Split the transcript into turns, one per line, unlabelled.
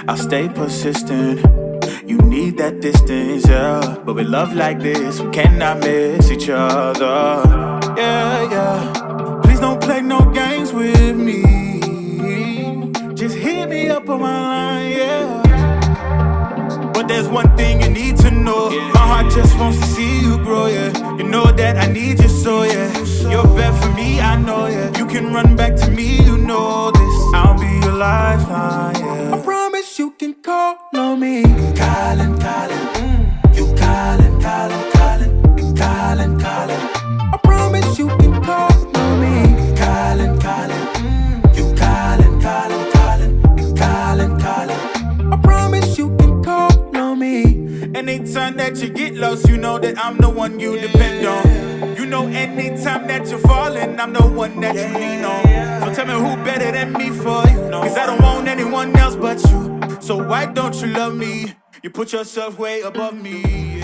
I'll stay persistent. You need that distance, yeah. But with love like this, we cannot miss each other. Yeah, yeah. Please don't play no games with me. Just hit me up on my line, yeah. But there's one thing you need to know. My heart just wants to see you grow, yeah. You know that I need you so, yeah. You're bad for me, I know, yeah. You can run back to me, you know this. I'll be your lifeline, yeah. I promise you can call on me. Calling, you calling, calling. I promise you can call on me. Calling, you calling, calling. I promise you can call on me. Anytime that you get lost, you know that I'm the one you depend on. You know anytime that you're falling, I'm the one that you lean on. So tell me who better than me for you, cause I don't want anyone else but you. So why don't you love me? You put yourself way above me.